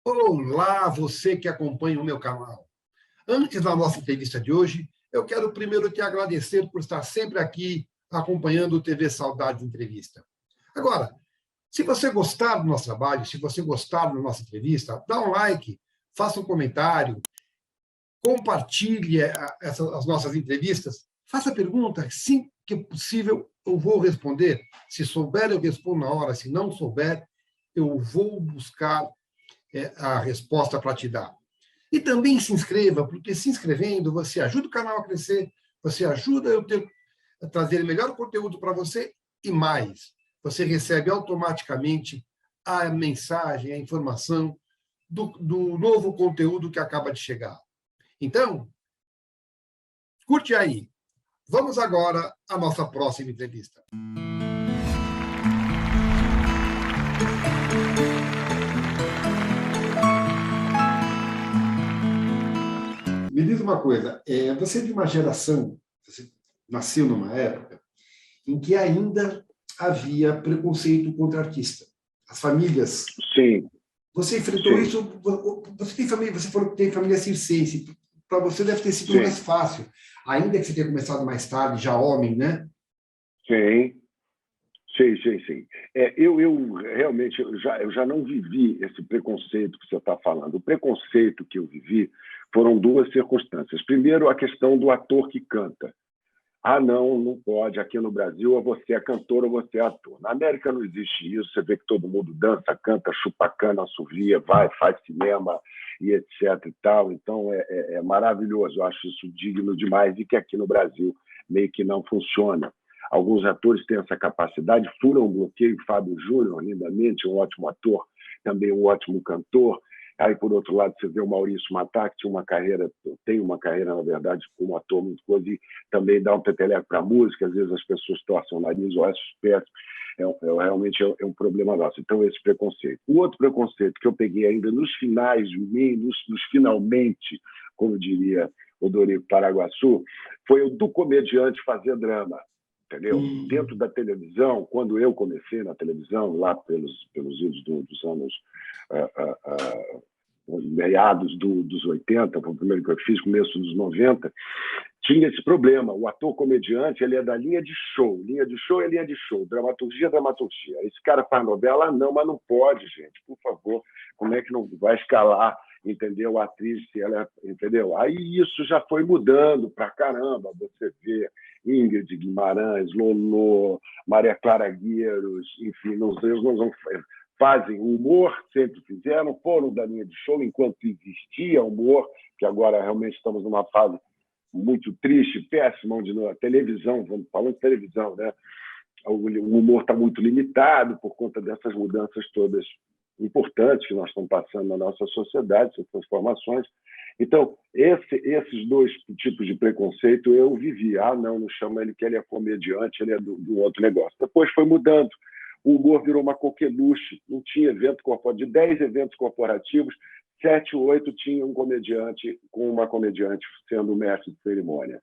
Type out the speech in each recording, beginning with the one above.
Olá, você que acompanha o meu canal. Antes da nossa entrevista de hoje, eu quero primeiro te agradecer por estar sempre aqui acompanhando o TV Saudade Entrevista. Agora, se você gostar do nosso trabalho, se você gostar da nossa entrevista, dá um like, faça um comentário, compartilhe as nossas entrevistas, faça pergunta, sim que possível eu vou responder. Se souber, eu respondo na hora, se não souber, eu vou buscar a resposta para te dar. E também se inscreva, porque se inscrevendo, você ajuda o canal a crescer, você ajuda a trazer melhor conteúdo para você e mais. Você recebe automaticamente a mensagem, a informação do novo conteúdo que acaba de chegar. Então, curte aí. Vamos agora à nossa próxima entrevista. Me diz uma coisa, você é de uma geração, você nasceu numa época em que ainda havia preconceito contra artista. As famílias. Sim. Você enfrentou Sim. isso. Você tem família, você falou que tem família circense. Para você deve ter sido mais fácil, ainda que você tenha começado mais tarde, já homem, né? Sim. Sim. Eu realmente eu já não vivi esse preconceito que você está falando. O preconceito que eu vivi foram duas circunstâncias. Primeiro, a questão do ator que canta. Não pode. Aqui no Brasil, ou você é cantor ou você é ator. Na América não existe isso. Você vê que todo mundo dança, canta, chupa cana, assovia, faz cinema e etc. e tal. Então, é maravilhoso. Eu acho isso digno demais e que aqui no Brasil meio que não funciona. Alguns atores têm essa capacidade, furam um bloqueio. Fábio Júnior, lindamente, um ótimo ator, também um ótimo cantor. Aí, por outro lado, você vê o Maurício Matar, que tem uma carreira, na verdade, como ator muito coisa, e também dá um peteleco para a música. Às vezes as pessoas torcem o nariz ou acham péssimo. Realmente é um problema nosso. Então, esse preconceito. O outro preconceito que eu peguei ainda nos finalmente, como diria o Dorico Paraguaçu, foi o do comediante fazer drama. Entendeu? Dentro da televisão, quando eu comecei na televisão, lá pelos idos dos anos meados dos 80, foi o primeiro que eu fiz, começo dos 90, tinha esse problema. O ator comediante, ele é da linha de show. Linha de show é linha de show. Dramaturgia é dramaturgia. Esse cara faz novela? Não, mas não pode, gente. Por favor, como é que não vai escalar, entendeu? A atriz, se ela, entendeu? Aí isso já foi mudando pra caramba. Você vê Ingrid Guimarães, Lolo, Maria Clara Gueiros, enfim, não fazem humor, sempre fizeram, foram da linha de show enquanto existia humor, que agora realmente estamos numa fase muito triste, péssima, onde na televisão, falando de televisão, né? O humor está muito limitado por conta dessas mudanças todas importantes que nós estamos passando na nossa sociedade, essas transformações. Então, esses dois tipos de preconceito eu vivi. Não chama ele que ele é comediante, ele é do outro negócio. Depois foi mudando. O humor virou uma coqueluche, não tinha evento corporativo. De 10 eventos corporativos, 7 ou 8 tinham um comediante com uma comediante sendo o mestre de cerimônia.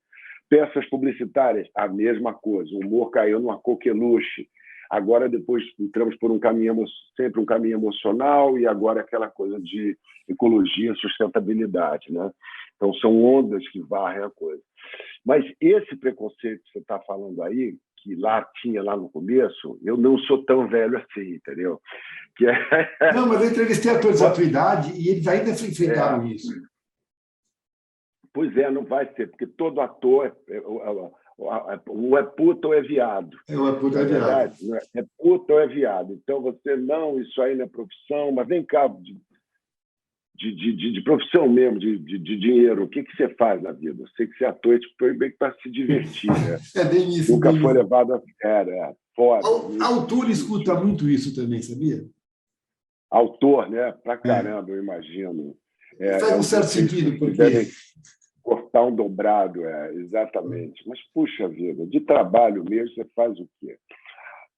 Peças publicitárias, a mesma coisa. O humor caiu numa coqueluche. Agora, depois, entramos por sempre um caminho emocional e agora aquela coisa de ecologia, sustentabilidade, né? Então, são ondas que varrem a coisa. Mas esse preconceito que você está falando aí, que tinha lá no começo, eu não sou tão velho assim, entendeu? Não, mas eu entrevistei atores da tua idade e eles ainda enfrentaram isso. Pois não vai ser, porque todo ator ou é puta ou é viado. Ou é puta ou é viado. É puta ou é viado. Então, isso aí não é profissão, mas vem cá, de profissão mesmo, de dinheiro, o que você faz na vida? Eu sei que você é ator bem para se divertir, né? É bem isso. Nunca foi levado a sério, fora. Autor escuta muito isso também, sabia? Autor, né? Pra caramba, eu imagino. Faz um certo sentido, porque... Cortar um dobrado, exatamente. Mas, puxa vida, de trabalho mesmo, você faz o quê?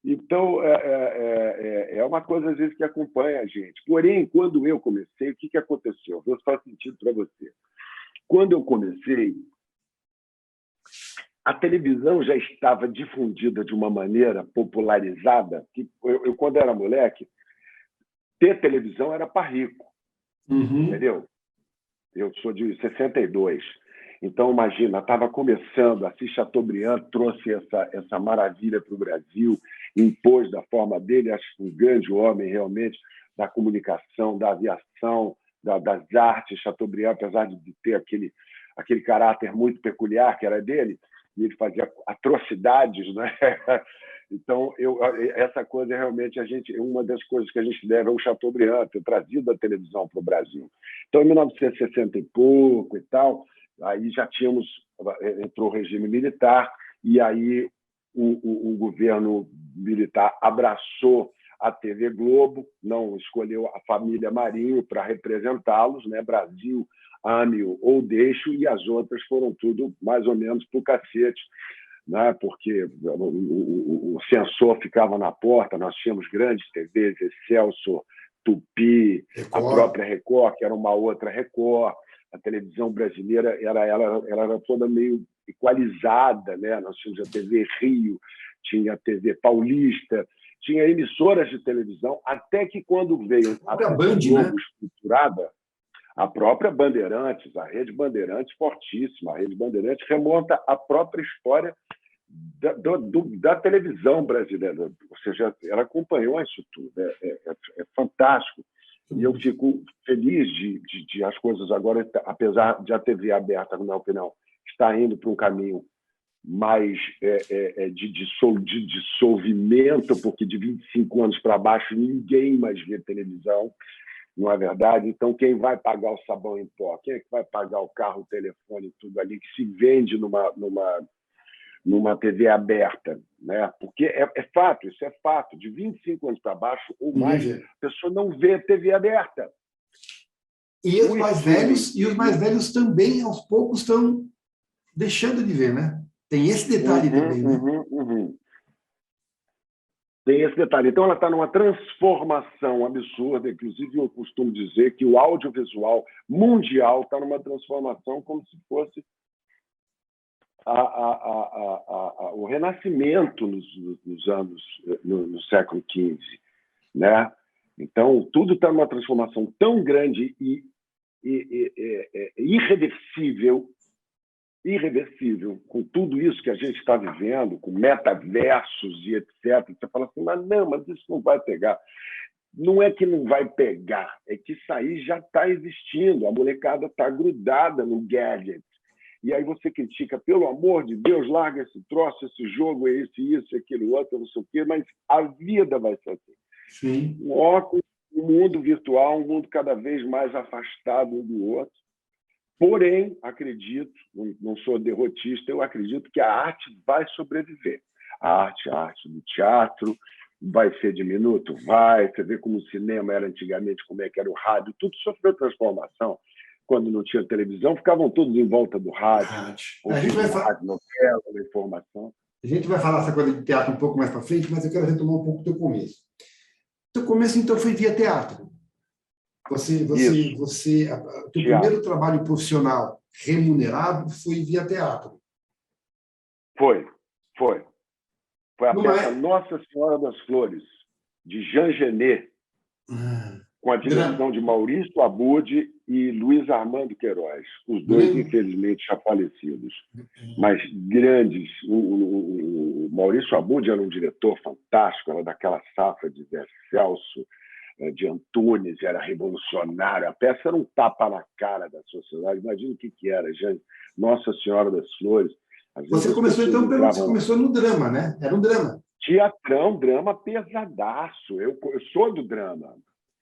Então, é uma coisa, às vezes, que acompanha a gente. Porém, quando eu comecei, o que aconteceu? Vou fazer sentido para você. Quando eu comecei, a televisão já estava difundida de uma maneira popularizada, que eu quando era moleque, ter televisão era para rico. entendeu? Eu sou de 62. Então, imagina, estava começando, Assis Chateaubriand trouxe essa maravilha para o Brasil, impôs da forma dele, acho que um grande homem realmente da comunicação, da aviação, das artes. Chateaubriand, apesar de ter aquele caráter muito peculiar que era dele, e ele fazia atrocidades, né? Então, essa coisa realmente uma das coisas que a gente deve ao Chateaubriand, ter trazido a televisão para o Brasil. Então, em 1960 e pouco e tal, aí já entrou o regime militar, e aí o governo militar abraçou a TV Globo, não escolheu a família Marinho para representá-los, né? Brasil, ame-o ou deixe-o, e as outras foram tudo mais ou menos para o cacete, né? Porque o censor ficava na porta, nós tínhamos grandes TVs, Excelsior, Tupi, Record. A própria Record, que era uma outra Record. A televisão brasileira ela era toda meio equalizada, né? Nós tínhamos a TV Rio, tinha a TV Paulista, tinha emissoras de televisão, até que quando veio a Band, Globo, né? Estruturada, a própria Bandeirantes, a Rede Bandeirantes fortíssima, a Rede Bandeirantes remonta à própria história da televisão brasileira, ou seja, ela acompanhou isso tudo, é fantástico. E eu fico feliz de as coisas agora, apesar de a TV aberta, na minha opinião, estar indo para um caminho mais de dissolvimento, porque de 25 anos para baixo ninguém mais vê televisão, não é verdade? Então, quem vai pagar o sabão em pó? Quem é que vai pagar o carro, o telefone, tudo ali que se vende numa TV aberta, né? Porque é fato, isso é fato. De 25 anos para baixo ou mais, a pessoa não vê TV aberta. E os mais velhos também, aos poucos, estão deixando de ver, né? Tem esse detalhe também, né? Tem esse detalhe. Então, ela está numa transformação absurda. Inclusive, eu costumo dizer que o audiovisual mundial está numa transformação como se fosse o renascimento no século XV, né? Então, tudo está numa transformação tão grande e irreversível, com tudo isso que a gente está vivendo, com metaversos e etc. Você fala assim, mas isso não vai pegar. Não é que não vai pegar, é que isso aí já está existindo. A molecada está grudada no gadget. E aí você critica, pelo amor de Deus, larga esse troço, esse jogo, isso, aquele outro, não sei o quê, mas a vida vai ser assim. Sim. Um óculos, um mundo virtual, um mundo cada vez mais afastado um do outro. Porém, acredito, não sou derrotista, eu acredito que a arte vai sobreviver. A arte do teatro, vai ser diminuto? Vai. Você vê como o cinema era antigamente, como é que era o rádio, tudo sofreu transformação. Quando não tinha televisão, ficavam todos em volta do rádio. A gente vai falar novela, informação. A gente vai falar essa coisa de teatro um pouco mais para frente, mas eu quero retomar um pouco o teu começo. O teu começo, então, foi via teatro. O teu primeiro trabalho profissional remunerado foi via teatro. Foi a peça Nossa Senhora das Flores, de Jean Genet, com a direção de Maurício Abud e Luiz Armando Queiroz, os dois, infelizmente, já falecidos, mas grandes. O Maurício Abud era um diretor fantástico, era daquela safra de Zé Celso, de Antunes, era revolucionário. A peça era um tapa na cara da sociedade. Imagina o que era, gente. Nossa Senhora das Flores. Você começou, então, você começou no drama, né? Era um drama. Teatrão, drama pesadaço. Eu sou do drama.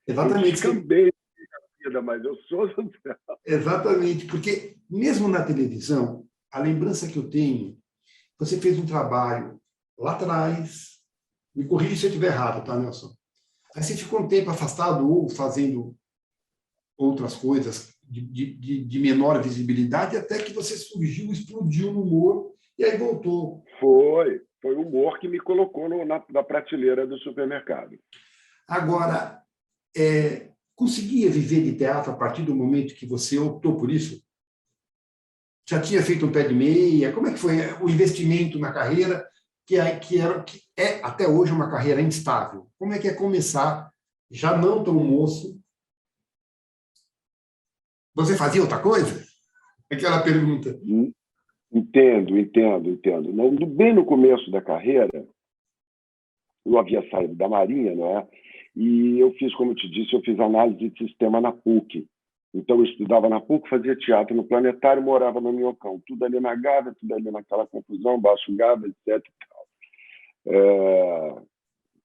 Exatamente. Eu descambei a vida, mas eu sou do drama. Exatamente, porque mesmo na televisão, a lembrança que eu tenho, você fez um trabalho lá atrás, me corrija se eu estiver errado, tá, Nelson? Aí você ficou um tempo afastado ou fazendo outras coisas de menor visibilidade, até que você surgiu, explodiu no humor e aí voltou. Foi o humor que me colocou na prateleira do supermercado. Agora, conseguia viver de teatro a partir do momento que você optou por isso? Já tinha feito um pé de meia? Como é que foi o investimento na carreira, que é até hoje uma carreira instável? Como é que é começar, já não tão moço, Você fazia outra coisa? Aquela pergunta. Entendo. Bem no começo da carreira, eu havia saído da Marinha, não é? E eu fiz, como eu te disse, eu fiz análise de sistema na PUC. Então, eu estudava na PUC, fazia teatro no Planetário, morava no Minhocão. Tudo ali na Gávea, tudo ali naquela confusão, Baixo Gávea, etc.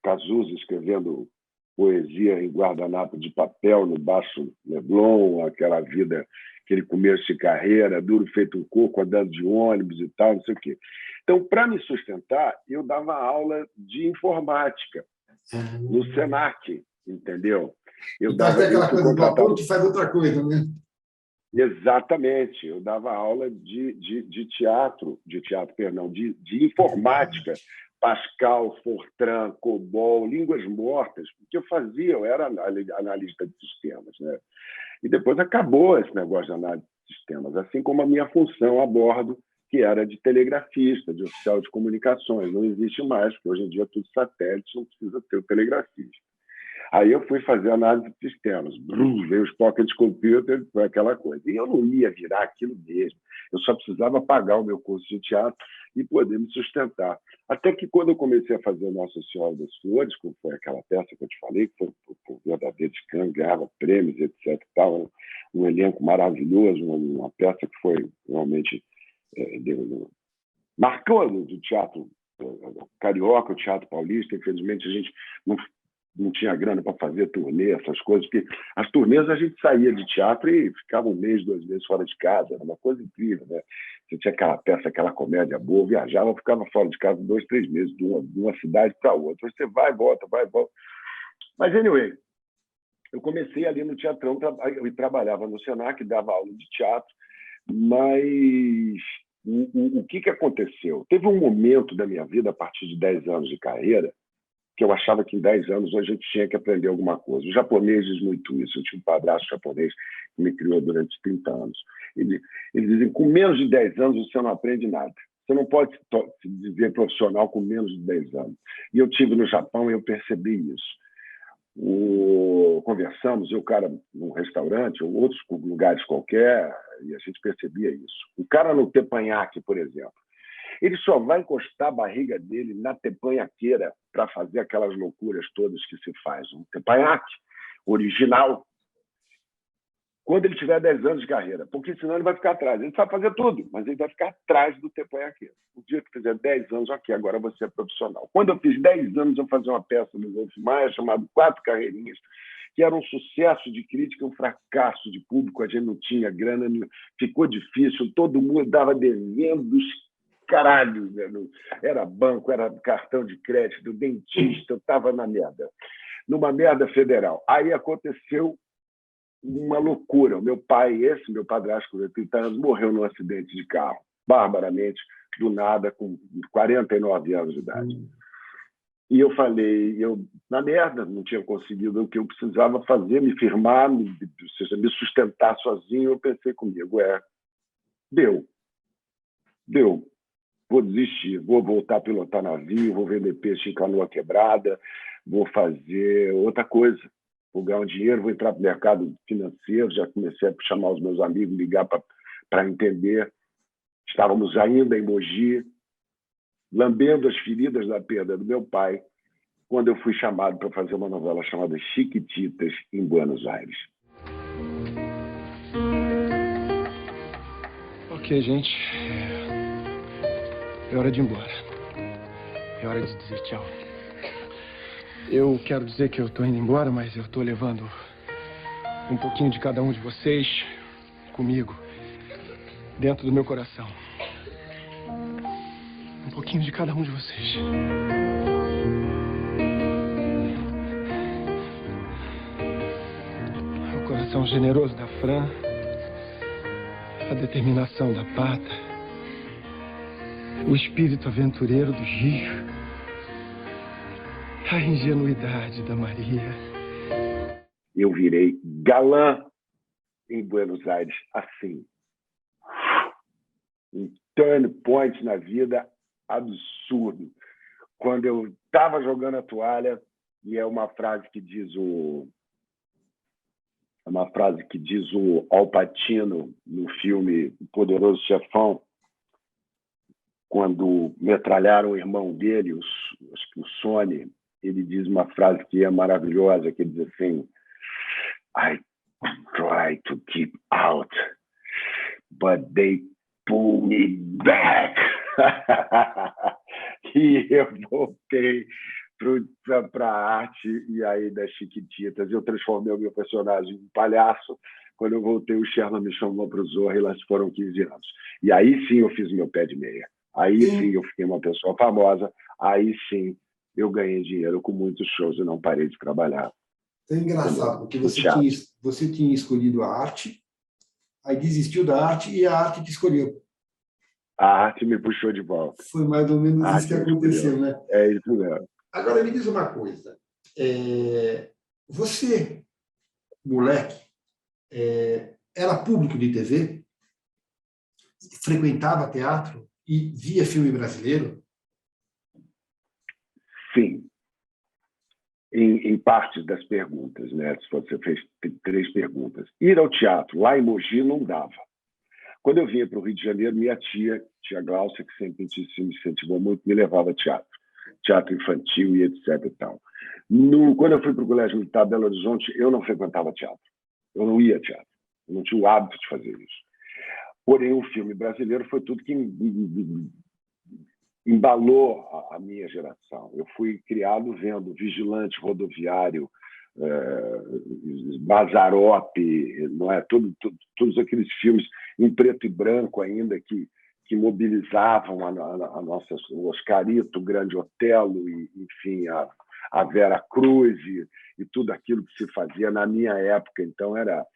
Cazuza escrevendo poesia em guardanapo de papel no Baixo Leblon, aquela vida, aquele começo de carreira, duro feito um coco, andando de ônibus e tal, não sei o quê. Então, para me sustentar, eu dava aula de informática no Senac, entendeu? Eu dava aquela coisa do ator que faz outra coisa, né? Exatamente. Eu dava aula de teatro, de informática, Pascal, Fortran, COBOL, línguas mortas, porque eu era analista de sistemas, né? E depois acabou esse negócio de análise de sistemas, assim como a minha função a bordo, que era de telegrafista, de oficial de comunicações. Não existe mais, porque hoje em dia é tudo satélite, não precisa ter o telegrafista. Aí eu fui fazer análise de sistemas. Veio os pocket computers, foi aquela coisa. E eu não ia virar aquilo mesmo. Eu só precisava pagar o meu curso de teatro e poder me sustentar. Até que quando eu comecei a fazer Nossa Senhora das Flores, que foi aquela peça que eu te falei, que foi por verdadeiro escândalo, ganhava prêmios, etc. Tal, um elenco maravilhoso, uma peça que foi realmente marcou do teatro carioca, o teatro paulista. Infelizmente, a gente não tinha grana para fazer turnê, essas coisas, porque as turnês a gente saía de teatro e ficava 1 mês, 2 meses fora de casa, era uma coisa incrível, né? Você tinha aquela peça, aquela comédia boa, viajava, ficava fora de casa 2, 3 meses, de uma cidade para outra. Você vai e volta. Mas, anyway, eu comecei ali no teatrão, eu trabalhava no Senac, dava aula de teatro, mas o que aconteceu? Teve um momento da minha vida, a partir de 10 anos de carreira, que eu achava que em 10 anos a gente tinha que aprender alguma coisa. Os japoneses muito isso. Eu tinha um padrasto japonês que me criou durante 30 anos. Eles dizem, com menos de 10 anos você não aprende nada. Você não pode se dizer profissional com menos de 10 anos. E eu estive no Japão e eu percebi isso. Conversamos, eu, cara, num restaurante ou outros lugares qualquer, e a gente percebia isso. O cara no teppanyaki, por exemplo, ele só vai encostar a barriga dele na teppanyhaqueira para fazer aquelas loucuras todas que se faz. Um teppanyaki original, quando ele tiver 10 anos de carreira, porque senão ele vai ficar atrás. Ele sabe fazer tudo, mas ele vai ficar atrás do teppanyhaqueiro. O dia que fizer 10 anos, ok, agora você é profissional. Quando eu fiz 10 anos, eu fazia uma peça do Wolf Maia chamada 4 Carreirinhas, que era um sucesso de crítica, um fracasso de público, a gente não tinha grana, ficou difícil, todo mundo dava devendo caralho, velho. Era banco, era cartão de crédito, dentista, eu estava na merda, numa merda federal. Aí aconteceu uma loucura. O meu pai, meu padrasto com 30 anos, morreu num acidente de carro, barbaramente, do nada, com 49 anos de idade. E eu falei, na merda, não tinha conseguido o que eu precisava fazer, me firmar, me sustentar sozinho. Eu pensei comigo, deu. Vou desistir, vou voltar a pilotar navio, vou vender peixe em canoa quebrada, vou fazer outra coisa. Vou ganhar um dinheiro, vou entrar no mercado financeiro. Já comecei a chamar os meus amigos, ligar para entender. Estávamos ainda em Mogi, lambendo as feridas da perda do meu pai, quando eu fui chamado para fazer uma novela chamada Chiquititas, em Buenos Aires. Ok, gente. É hora de ir embora. É hora de dizer tchau. Eu quero dizer que eu tô indo embora, mas eu tô levando um pouquinho de cada um de vocês comigo, dentro do meu coração. Um pouquinho de cada um de vocês. O coração generoso da Fran, a determinação da Pata, o espírito aventureiro do Gio, a ingenuidade da Maria. Eu virei galã em Buenos Aires, assim. Um turn point na vida absurdo. Quando eu estava jogando a toalha, e é uma frase que diz É uma frase que diz o Al Pacino no filme O Poderoso Chefão, quando metralharam o irmão dele, acho que o Sonny. Ele diz uma frase que é maravilhosa, que ele diz assim: I try to keep out, but they pull me back. E eu voltei para a arte, e aí das Chiquititas eu transformei o meu personagem em palhaço. Quando eu voltei, o Sherman me chamou para o Zorra, e lá foram 15 anos. E aí sim eu fiz meu pé de meia. Aí sim eu fiquei uma pessoa famosa. Aí sim eu ganhei dinheiro com muitos shows e não parei de trabalhar. É engraçado, porque você tinha escolhido a arte, aí desistiu da arte e a arte te escolheu. A arte me puxou de volta. Foi mais ou menos isso que aconteceu, né? É isso mesmo. Agora, me diz uma coisa. Você, moleque, era público de TV? Frequentava teatro e via filme brasileiro? Sim. Em partes das perguntas, né? Se você fez 3 perguntas. Ir ao teatro, lá em Mogi, não dava. Quando eu vinha para o Rio de Janeiro, minha tia Gláucia, que sempre me incentivou muito, me levava a teatro infantil e etc. E tal. Quando eu fui para o Colégio Militar de Belo Horizonte, eu não frequentava teatro. Eu não ia a teatro. Eu não tinha o hábito de fazer isso. Porém, o filme brasileiro foi tudo que embalou a minha geração. Eu fui criado vendo Vigilante Rodoviário, Mazzaropi, não é? Todos aqueles filmes em preto e branco ainda que mobilizavam a nossa, o Oscarito, o Grande Otelo, e, enfim, a Vera Cruz e tudo aquilo que se fazia na minha época. Então era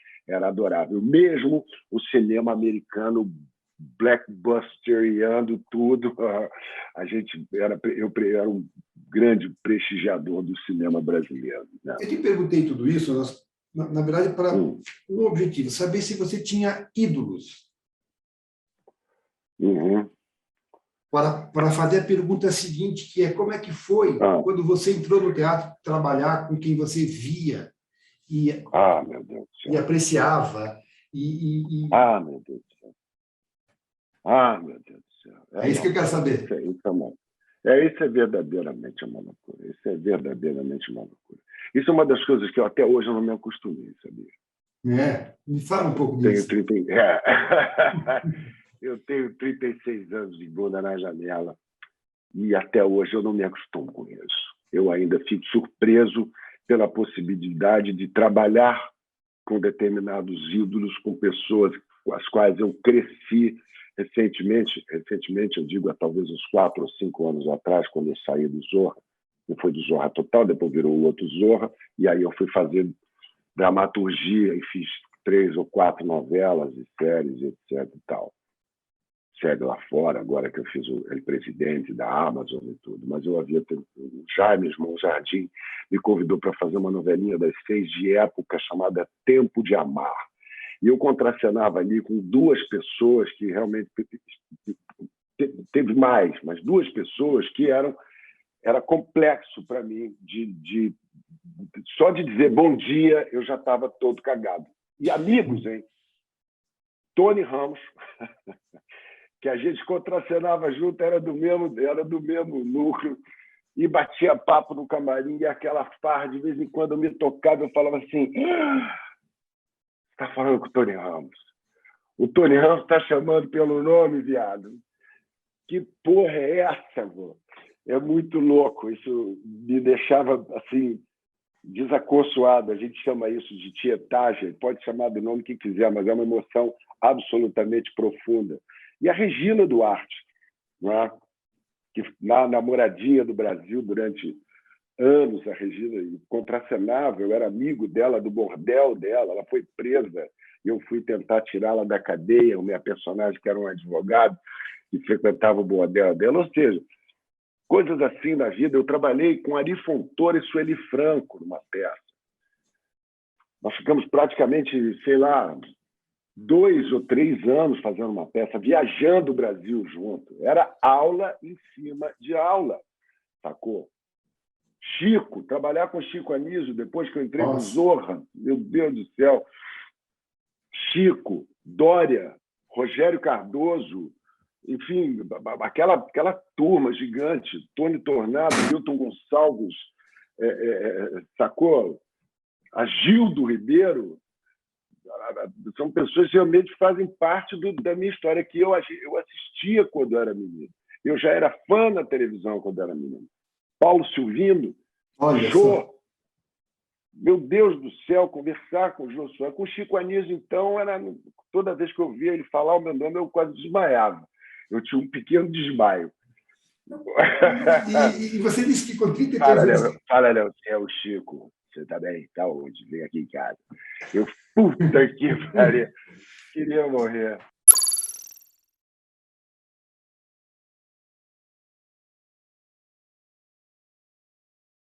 adorável. Mesmo o cinema americano blackbustereando tudo, eu era um grande prestigiador do cinema brasileiro, né? Eu te perguntei tudo isso, na verdade, para um objetivo, saber se você tinha ídolos. Uhum. Para fazer a pergunta seguinte, que é como é que foi quando você entrou no teatro trabalhar com quem você via meu Deus do céu. E apreciava. Meu Deus do céu. Meu Deus do céu. É isso que eu quero saber. Isso é verdadeiramente uma loucura. Isso é verdadeiramente uma loucura. Isso é uma das coisas que até hoje eu não me acostumei, sabia? Me fala um pouco disso. Eu tenho 36 anos de bunda na janela e até hoje eu não me acostumo com isso. Eu ainda fico surpreso pela possibilidade de trabalhar com determinados ídolos, com pessoas com as quais eu cresci recentemente, eu digo talvez uns 4 ou 5 anos atrás, quando eu saí do Zorra. Não foi do Zorra Total, depois virou o outro Zorra, e aí eu fui fazer dramaturgia e fiz 3 ou 4 novelas e séries, etc. e tal. Segue lá fora, agora que eu fiz o presidente da Amazon e tudo. Mas eu havia... O Jaime, irmão Jardim, me convidou para fazer uma novelinha das 6 de época chamada Tempo de Amar. E eu contracenava ali com 2 pessoas que realmente... Teve mais, mas 2 pessoas que era complexo para mim. Só de dizer bom dia, eu já estava todo cagado. E amigos, hein? Tony Ramos... que a gente contracenava junto, era do mesmo núcleo, e batia papo no camarim, e aquela farra, de vez em quando eu me tocava, eu falava assim, está falando com o Tony Ramos. O Tony Ramos está chamando pelo nome, viado. Que porra é essa, vô? É muito louco. Isso me deixava, assim, desacorçoado. A gente chama isso de tietagem, pode chamar do nome que quiser, mas é uma emoção absolutamente profunda. E a Regina Duarte, né? Que na namoradinha do Brasil durante anos, a Regina contracenava, eu era amigo dela, do bordel dela, ela foi presa, e eu fui tentar tirá-la da cadeia, a minha personagem, que era um advogado, que frequentava o bordel dela, ou seja, coisas assim na vida. Eu trabalhei com Ari Fontoura e Sueli Franco numa peça. Nós ficamos praticamente, sei lá, 2 ou 3 anos fazendo uma peça, viajando o Brasil junto. Era aula em cima de aula, sacou? Chico, trabalhar com Chico Anísio, depois que eu entrei no Zorra, meu Deus do céu. Chico, Dória, Rogério Cardoso, enfim, aquela turma gigante, Tony Tornado, Milton Gonçalves, sacou? A Gildo Ribeiro, são pessoas que realmente fazem parte da minha história, que eu assistia quando eu era menino. Eu já era fã na televisão quando era menino. Paulo Silvino, Jô, meu Deus do céu, conversar com o Jô Soares. Com o Chico Anísio, então, toda vez que eu via ele falar o meu nome, eu quase desmaiava. Eu tinha um pequeno desmaio. E você disse que com 33 anos... Fala, Léo, é o Chico. Você está bem? Está onde? Vem aqui em casa. Puta que pariu. Queria morrer.